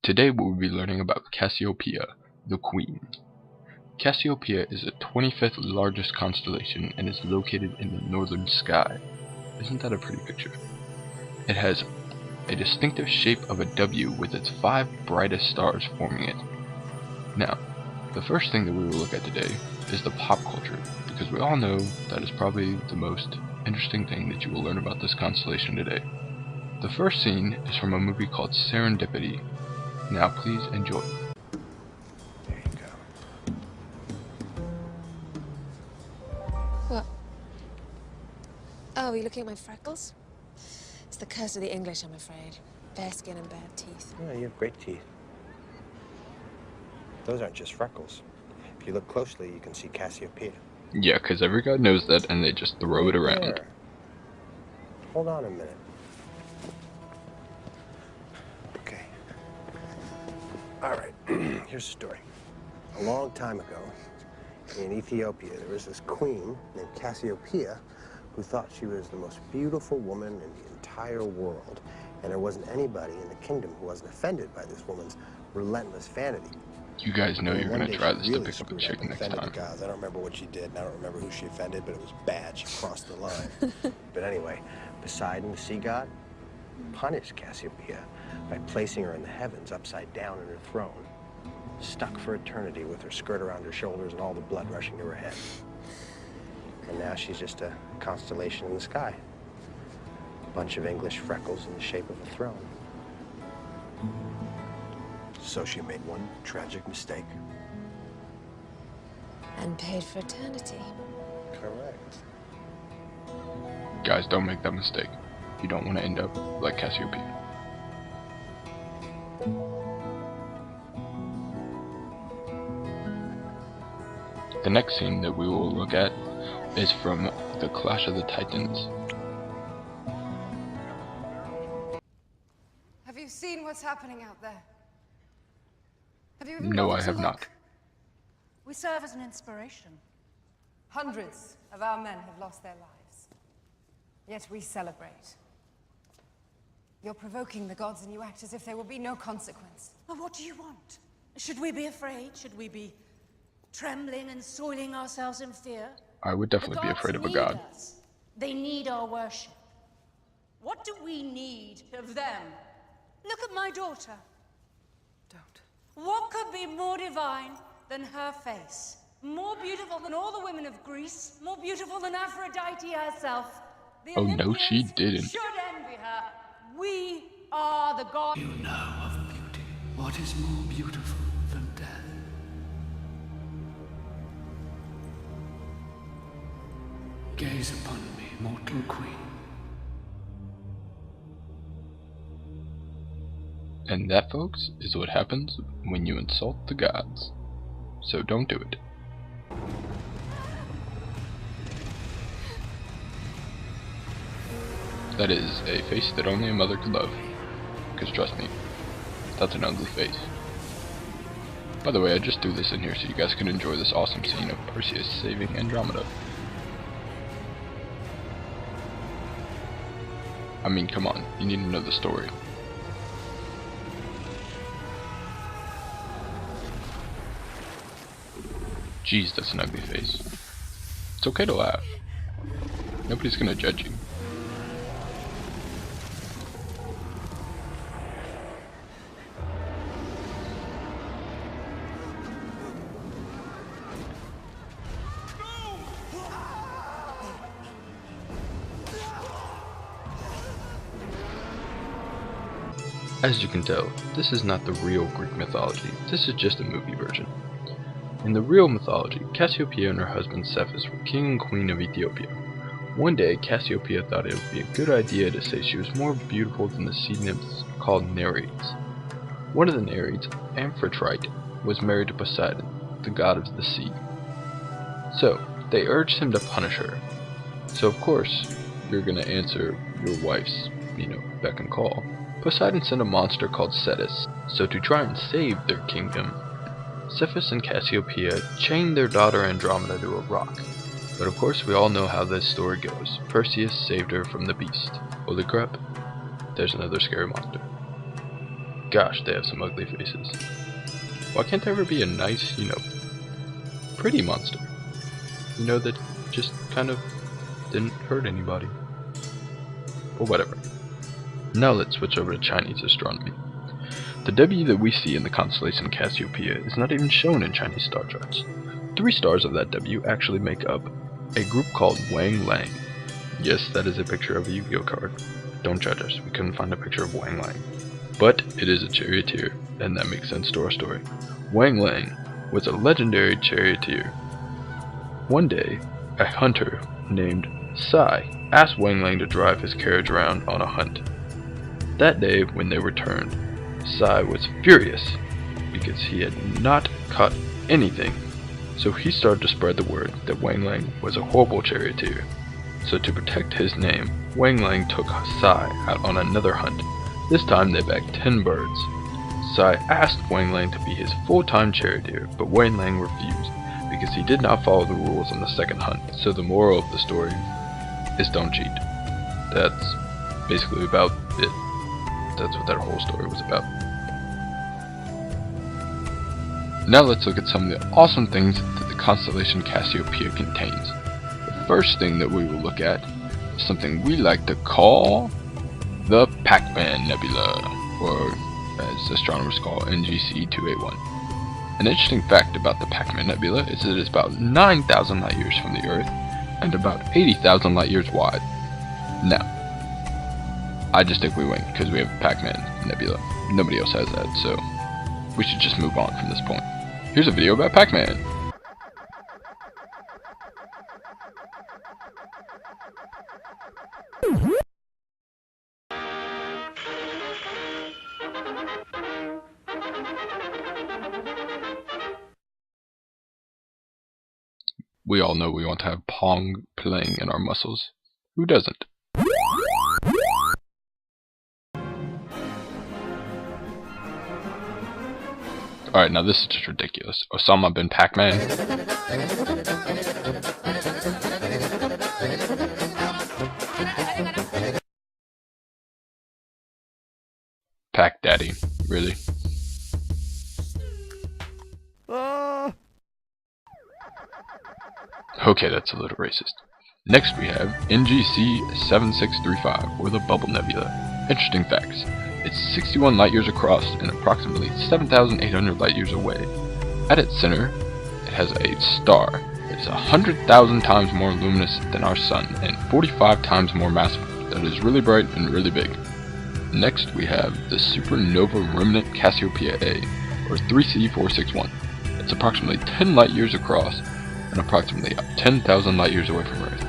Today we will be learning about Cassiopea, the Queen. Cassiopea is the 25th largest constellation and is located in the northern sky. Isn't that a pretty picture? It has a distinctive shape of a W with its 5 brightest stars forming it. Now, the first thing that we will look at today is the pop culture, because we all know that is probably the most interesting thing that you will learn about this constellation today. The first scene is from a movie called Serendipity. Now please enjoy. There you go. What? Oh, are you looking at my freckles? It's the curse of the English, I'm afraid. Bare skin and bad teeth. Yeah, you have great teeth. Those aren't just freckles. If you look closely, you can see Cassiopea. Yeah, because every guy knows that and they just throw it around. There. Hold on a minute. Okay. All right, here's the story. A long time ago, in Ethiopia, there was this queen named Cassiopea who thought she was the most beautiful woman in the entire world. And there wasn't anybody in the kingdom who wasn't offended by this woman's relentless vanity. You guys know you're going to try this to pick up a chick next time. I don't remember what she did, and I don't remember who she offended, but it was bad. She crossed the line. But anyway, Poseidon, the sea god, punished Cassiopea by placing her in the heavens upside down in her throne, stuck for eternity with her skirt around her shoulders and all the blood rushing to her head. And now she's just a constellation in the sky. A bunch of English freckles in the shape of a throne. So she made one tragic mistake. And paid for eternity. Correct. Guys, don't make that mistake. You don't want to end up like Cassiopea. The next scene that we will look at is from the Clash of the Titans. Have you seen what's happening out there? Have you even No, bothered I to have look? not. We serve as an inspiration. Hundreds of our men have lost their lives. Yet we celebrate. You're provoking the gods and you act as if there will be no consequence. Well, what do you want? Should we be afraid? Should we be trembling and soiling ourselves in fear? I would definitely be afraid of a god. Us. They need our worship. What do we need of them? Look at my daughter. Don't. What could be more divine than her face? More beautiful than all the women of Greece? More beautiful than Aphrodite herself? The Oh no, she Olympians didn't. should envy her. We are the gods. You know of beauty. What is more beautiful than death? Gaze upon me, mortal queen. And that, folks, is what happens when you insult the gods. So don't do it. That is a face that only a mother could love. Because trust me, that's an ugly face. By the way, I just threw this in here so you guys can enjoy this awesome scene of Perseus saving Andromeda. I mean, come on, you need to know the story. Jeez, that's an ugly face. It's okay to laugh. Nobody's gonna judge you. As you can tell, this is not the real Greek mythology, this is just a movie version. In the real mythology, Cassiopea and her husband Cephus were king and queen of Ethiopia. One day, Cassiopea thought it would be a good idea to say she was more beautiful than the sea nymphs called Nereids. One of the Nereids, Amphitrite, was married to Poseidon, the god of the sea. So, they urged him to punish her. So of course, you're gonna answer your wife's, beck and call. Poseidon sent a monster called Cetus, so to try and save their kingdom, Cephus and Cassiopea chained their daughter Andromeda to a rock. But of course we all know how this story goes. Perseus saved her from the beast. Holy crap, there's another scary monster. gosh, they have some ugly faces. Why can't there ever be a nice, pretty monster? That just kind of didn't hurt anybody. Or whatever. Now let's switch over to Chinese astronomy. The W that we see in the constellation Cassiopeia is not even shown in Chinese star charts. 3 stars of that W actually make up a group called Wang Lang. Yes, that is a picture of a Yu-Gi-Oh card. Don't judge us, we couldn't find a picture of Wang Lang. But it is a charioteer, and that makes sense to our story. Wang Lang was a legendary charioteer. One day, a hunter named Sai asked Wang Lang to drive his carriage around on a hunt. That day, when they returned, Sai was furious because he had not caught anything. So he started to spread the word that Wang Lang was a horrible charioteer. So to protect his name, Wang Lang took Sai out on another hunt. This time they bagged 10 birds. Sai asked Wang Lang to be his full-time charioteer, but Wang Lang refused because he did not follow the rules on the second hunt. So the moral of the story is don't cheat. That's basically about it. That's what that whole story was about. Now let's look at some of the awesome things that the constellation Cassiopeia contains. The first thing that we will look at is something we like to call the Pac-Man Nebula, or as astronomers call NGC 281. An interesting fact about the Pac-Man Nebula is that it is about 9,000 light years from the Earth and about 80,000 light years wide. Now, I just think we win because we have Pac-Man Nebula. Nobody else has that, so we should just move on from this point. Here's a video about Pac-Man. We all know we want to have Pong playing in our muscles. Who doesn't? Alright, now this is just ridiculous. Osama bin Pac-Man. Pac Daddy, really? Okay, that's a little racist. Next we have NGC 7635, or the Bubble Nebula. Interesting facts. It's 61 light years across and approximately 7,800 light years away. At its center, it has a star that is 100,000 times more luminous than our sun and 45 times more massive. That is really bright and really big. Next we have the supernova remnant Cassiopia A, or 3C461. It's approximately 10 light years across and approximately 10,000 light years away from Earth.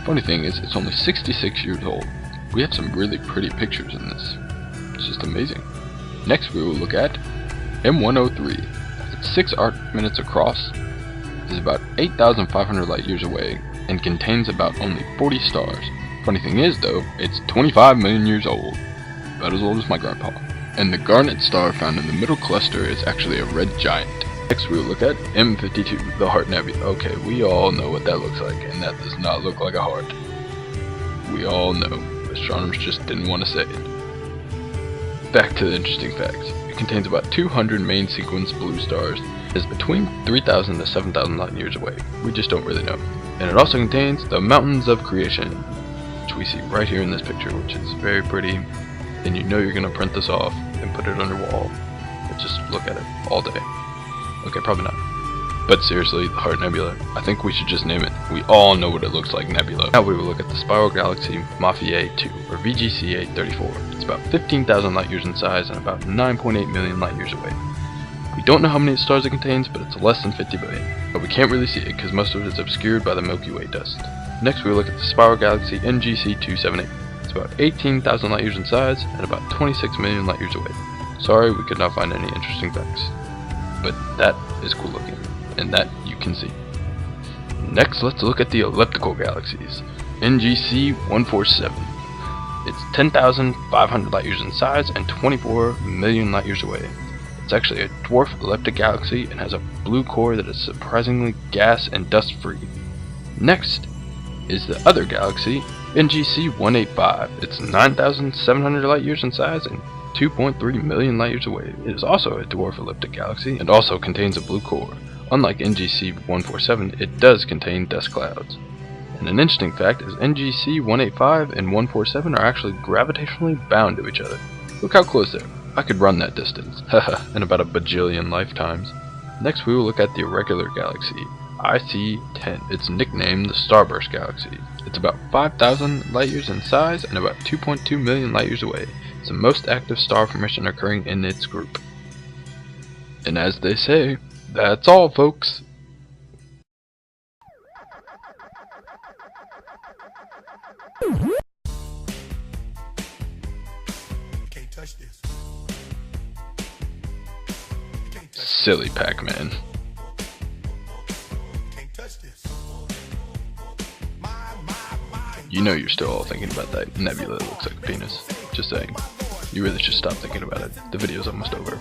Funny thing is, it's only 66 years old. We have some really pretty pictures in this. It's just amazing. Next we will look at M103. It's 6 arc minutes across, is about 8,500 light years away, and contains about only 40 stars. Funny thing is though, it's 25 million years old. About as old as my grandpa. And the garnet star found in the middle cluster is actually a red giant. Next we will look at M52, the Heart Nebula. Okay, we all know what that looks like, and that does not look like a heart. We all know. Astronomers just didn't want to say it. Back to the interesting facts. It contains about 200 main sequence blue stars. It is between 3,000 to 7,000 light years away. We just don't really know. And it also contains the Mountains of Creation, which we see right here in this picture, which is very pretty. And you know you're going to print this off and put it on your wall and just look at it all day. Okay, probably not. But seriously, the Heart Nebula, I think we should just name it. We all know what it looks like, Nebula. Now we will look at the Spiral Galaxy Mafia 2, or VGC 834. It's about 15,000 light years in size and about 9.8 million light years away. We don't know how many stars it contains, but it's less than 50 billion. But we can't really see it because most of it is obscured by the Milky Way dust. Next we will look at the Spiral Galaxy NGC 278. It's about 18,000 light years in size and about 26 million light years away. Sorry, we could not find any interesting facts. But that is cool looking, and that you can see. Next, let's look at the elliptical galaxies. NGC 147. It's 10,500 light years in size and 24 million light years away. It's actually a dwarf elliptic galaxy and has a blue core that is surprisingly gas and dust free. Next is the other galaxy, NGC 185. It's 9,700 light years in size and 2.3 million light years away. It is also a dwarf elliptic galaxy and also contains a blue core. Unlike NGC 147, it does contain dust clouds. And an interesting fact is NGC 185 and 147 are actually gravitationally bound to each other. Look how close they are. I could run that distance, haha, in about a bajillion lifetimes. Next we will look at the irregular galaxy, IC-10. It's nicknamed the Starburst Galaxy. It's about 5,000 light years in size and about 2.2 million light years away. It's the most active star formation occurring in its group. And as they say, that's all, folks. Can't touch this. Silly Pac-Man. Can't touch this. You know you're still all thinking about that nebula that looks like a penis. Just saying. You really should stop thinking about it. The video's almost over.